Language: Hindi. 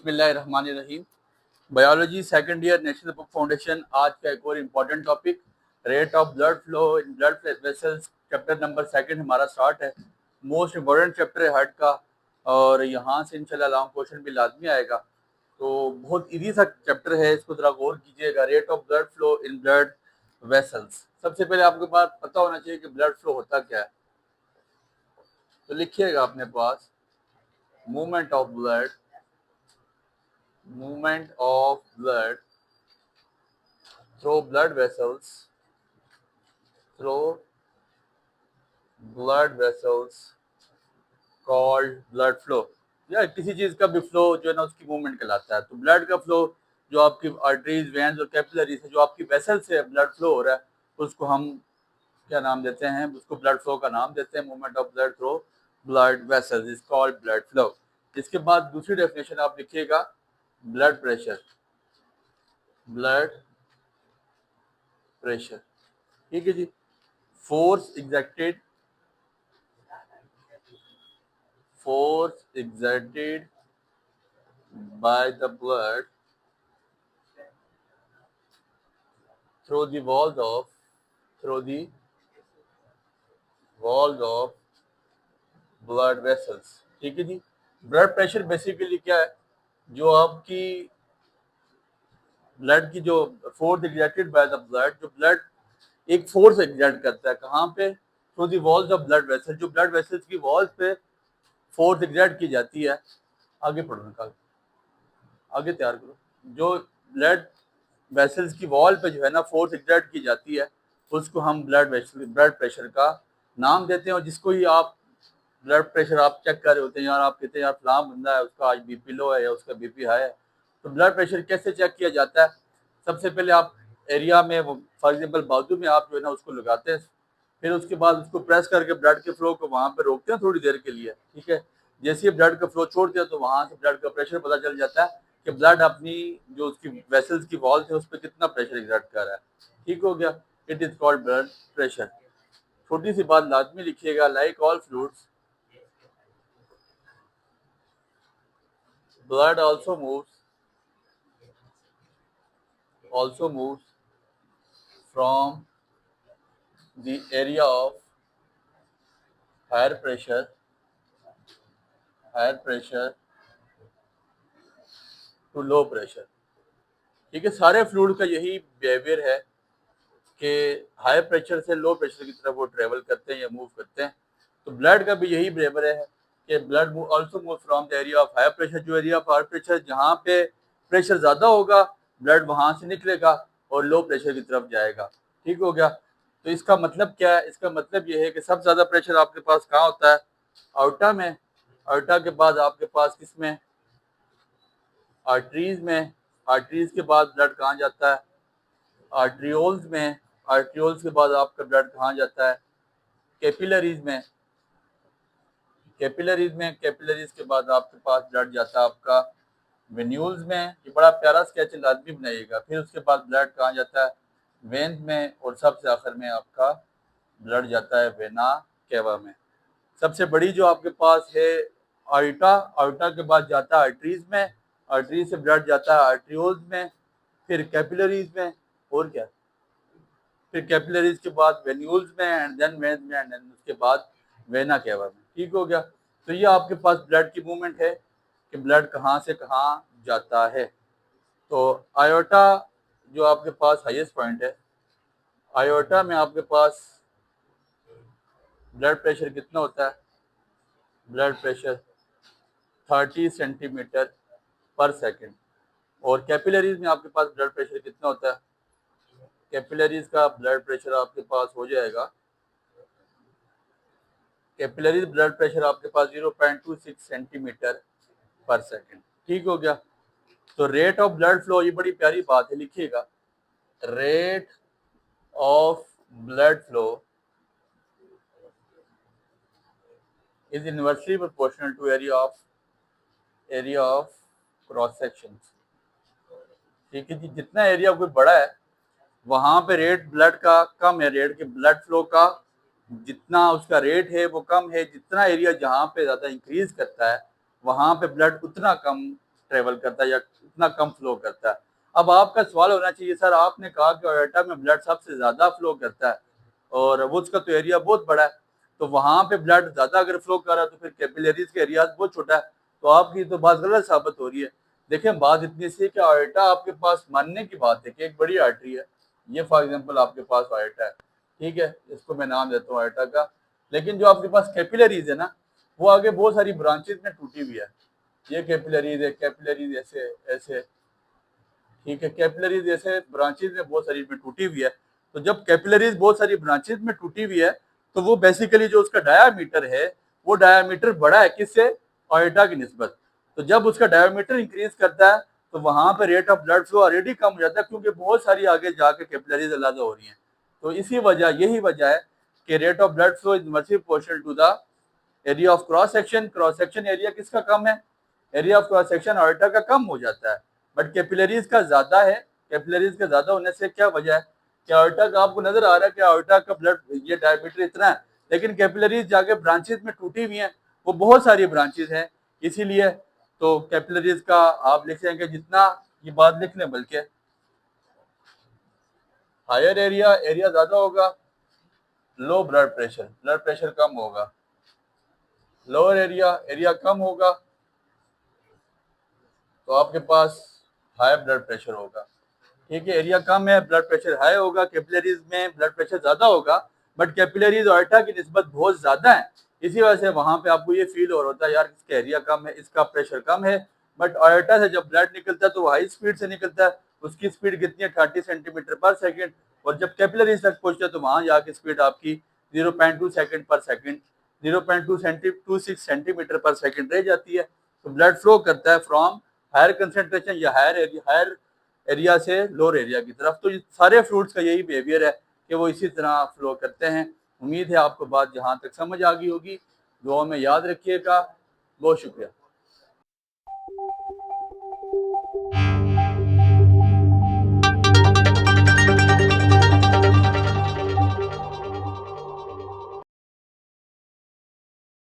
बिस्मिल्लाहिर्रहमानिर्रहीम। Biology second year national book foundation. आज का एक और important topic rate of blood flow in blood vessels, chapter number second हमारा स्टार्ट है। मोस्ट इम्पॉर्टेंट चैप्टर है हार्ट का, और यहाँ से इंशाल्लाह लॉन्ग क्वेश्चन भी लाजमी आएगा। तो बहुत इजी सा चैप्टर है, इसको जरा गौर कीजिएगा। Rate of blood flow in blood vessels. सबसे पहले आपके पास पता होना चाहिए कि ब्लड फ्लो होता क्या है। तो लिखिएगा अपने पास, movement of blood through blood vessels called blood flow। या किसी चीज का भी फ्लो जो है ना उसकी मूवमेंट कहलाता है। तो ब्लड का फ्लो जो आपकी आर्टरीज, वेन्स और कैपिलरीज है, जो आपकी वेसल से ब्लड फ्लो हो रहा है, उसको हम क्या नाम देते हैं? उसको ब्लड फ्लो का नाम देते हैं। Movement of blood through blood vessels is called blood flow. इसके बाद दूसरी डेफिनेशन आप लिखिएगा, ब्लड प्रेशर। ठीक है जी। Force exerted by the blood through the walls of blood vessels। ठीक है जी। ब्लड प्रेशर बेसिकली क्या है? जो आपकी ब्लड की जो force exerted by the blood, जो ब्लड एक फोर्स एग्जर्ट करता है, कहाँ पे? Through the walls of blood vessel. जो ब्लड वेसल्स की वॉल्स पे फोर्स एग्जर्ट की जाती है। आगे पढ़ो, निकाल आगे तैयार करो। जो ब्लड वेसल्स की वॉल पे जो है ना फोर्स एग्जर्ट की जाती है, उसको हम ब्लड प्रेशर का नाम देते हैं। और जिसको ही आप ब्लड प्रेशर आप चेक कर रहे होते हैं, यार आप कहते हैं यार फलां बंदा है, उसका आज बीपी लो है या उसका बीपी हाई है। तो ब्लड प्रेशर कैसे चेक किया जाता है? सबसे पहले आप एरिया में, फॉर एग्जाम्पल बाजू में आप जो है ना उसको लगाते हैं, फिर उसके बाद उसको प्रेस करके ब्लड के फ्लो को वहाँ पे रोकते हैं थोड़ी देर के लिए। ठीक है। जैसे ही ब्लड का फ्लो छोड़ते हैं तो वहाँ से ब्लड का प्रेशर पता चल जाता है कि ब्लड अपनी जो उसकी वेसल्स की वॉल है उस पर कितना प्रेशर एग्जर्ट कर रहा है। ठीक हो गया। It is called blood pressure. छोटी सी बात लाजमी लिखिएगा, like all fluids, blood also moves from the area of higher pressure to low pressure। ठीक है। सारे फ्लूइड का यही बिहेवियर है कि हाई प्रेशर से लो प्रेशर की तरफ वो ट्रेवल करते हैं या मूव करते हैं। तो ब्लड का भी यही बिहेवियर है कि blood also move from the area of high pressure. जो एरिया ऑफ हाई प्रेशर, जहाँ पे प्रेशर ज़्यादा होगा, ब्लड वहाँ से निकलेगा और लो प्रेशर की तरफ जाएगा। ठीक हो गया। तो इसका मतलब क्या है? इसका मतलब ये है कि सबसे ज़्यादा प्रेशर आपके पास कहाँ होता है? आउटा में। आउटा के बाद आपके पास किसमें? आर्टरीज में। आर्टरीज के बाद ब्लड कहाँ जाता है? आर्ट्रियोल्स में। आर्ट्रियोल्स के बाद आपका ब्लड कहाँ जाता है? कैपिलरीज में। कैपिलरीज के बाद आपके पास ब्लड जाता है आपका वेन्यूल्स में। ये बड़ा प्यारा स्केच लाजमी बनाइएगा। फिर उसके बाद ब्लड कहाँ जाता है? वेन्स में। और सबसे आखिर में आपका ब्लड जाता है वेना केवा में। सबसे बड़ी जो आपके पास है आर्टा। आर्टा के बाद जाता है आर्टरीज में। आर्टरीज से ब्लड जाता है आर्ट्रियोल्स में, फिर कैपिलरीज में, और क्या, फिर कैपिलरीज के बाद वेन्यूल्स में, एंड देन वेन्स में, एंड देन उसके बाद वेना केवा में। ठीक हो गया। तो ये आपके पास ब्लड की मूवमेंट है कि ब्लड कहाँ से कहाँ जाता है। तो आयोटा जो आपके पास हाईएस्ट पॉइंट है, आयोटा में आपके पास ब्लड प्रेशर कितना होता है? ब्लड प्रेशर 30 सेंटीमीटर पर सेकेंड। और कैपिलरीज में आपके पास ब्लड प्रेशर कितना होता है? कैपिलरीज का ब्लड प्रेशर आपके पास हो जाएगा, कैपिलरीज ब्लड प्रेशर आपके पास 0.26 सेंटीमीटर पर सेकेंड। ठीक हो गया। तो रेट ऑफ ब्लड फ्लो, ये बड़ी प्यारी बात है, लिखिएगा, rate of blood flow is inversely proportional to area of cross section. ठीक है जी। जितना एरिया कोई बड़ा है वहां पे रेट ब्लड का कम है, रेट के ब्लड फ्लो का जितना उसका रेट है वो कम है। जितना एरिया जहाँ पे ज़्यादा इंक्रीज करता है वहाँ पे ब्लड उतना कम ट्रेवल करता है या इतना कम फ्लो करता है। अब आपका सवाल होना चाहिए सर आपने कहा कि अयोर्टा में ब्लड सबसे ज़्यादा फ्लो करता है और वो उसका तो एरिया बहुत बड़ा है, तो वहाँ पे ब्लड ज़्यादा अगर फ्लो कर रहा है तो फिर कैपिलरीज का एरिया बहुत छोटा है, तो आपकी तो बात गलत साबित हो रही है। देखिए बात इतनी सी कि अयोर्टा आपके पास मानने की बात है कि एक बड़ी आर्टरी है, ये फॉर एग्जाम्पल आपके पास अयोर्टा है, ठीक है, इसको मैं नाम देता हूँ अयोर्टा का, लेकिन जो आपके पास कैपिलरीज है ना वो आगे बहुत सारी ब्रांचेज में टूटी हुई है। ये कैपिलरीज है, कैपिलरीज ऐसे ऐसे, ठीक है, कैपिलरीज ऐसे ब्रांचेज में बहुत सारी में टूटी हुई है। तो जब कैपिलरीज बहुत सारी ब्रांचेज में टूटी हुई है तो वो बेसिकली जो उसका डायामीटर है वो डायामीटर बड़ा है किससे, अयोर्टा की निस्बत। तो जब उसका डायामीटर इंक्रीज करता है तो वहां पर rate of blood flow already कम हो जाता है क्योंकि बहुत सारी आगे जाके कैपिलरीज अलग हो रही हैं। तो इसी वजह यही वजह है कि rate of blood flow is inversely proportional to the area of cross section. Cross section area किसका कम है, area of cross section aorta का कम हो जाता है, बट कैपिलरीज का ज्यादा है। कैपिलरीज का ज्यादा होने से क्या वजह है कि अयोर्टा का आपको नजर आ रहा है कि अयोर्टा का ब्लड ये डायमीटर इतना है, लेकिन कैपिलरीज जाके ब्रांचेज में टूटी हुई हैं, वो बहुत सारी ब्रांचेज हैं, इसीलिए तो कैपिलरीज का आप लिख लेंगे जितना, ये बात लिख लें, बल्कि हायर एरिया एरिया ज्यादा होगा, लो ब्लड प्रेशर कम होगा, लोअर एरिया एरिया कम होगा तो आपके पास हाई ब्लड प्रेशर होगा। ठीक है, एरिया कम है ब्लड प्रेशर हाई होगा, कैपिलरीज में ब्लड प्रेशर ज्यादा होगा, बट कैपिलरीज अयोर्टा की निस्बत बहुत ज्यादा है, इसी वजह से वहां पे आपको ये फील हो रहा है यार इसका एरिया कम है, इसका प्रेशर कम है, बट अयोर्टा से जब ब्लड निकलता है तो हाई स्पीड से निकलता है, उसकी स्पीड कितनी है 30 सेंटीमीटर पर सेकेंड, और जब कैपिलरीज तक पहुंचता है तो वहां जाके स्पीड आपकी 0.2 सेकेंड पर सेकेंड 0.26 सेंटीमीटर पर सेकेंड रह जाती है। तो ब्लड फ्लो करता है फ्रॉम हायर कंसेंट्रेशन या हायर एरिया से लोअर एरिया की तरफ। तो सारे फ्रूट्स का यही बिहेवियर है कि वो इसी तरह फ्लो करते हैं। उम्मीद है आपको बात जहाँ तक समझ आ गई होगी, दुआ में याद रखिएगा। बहुत शुक्रिया।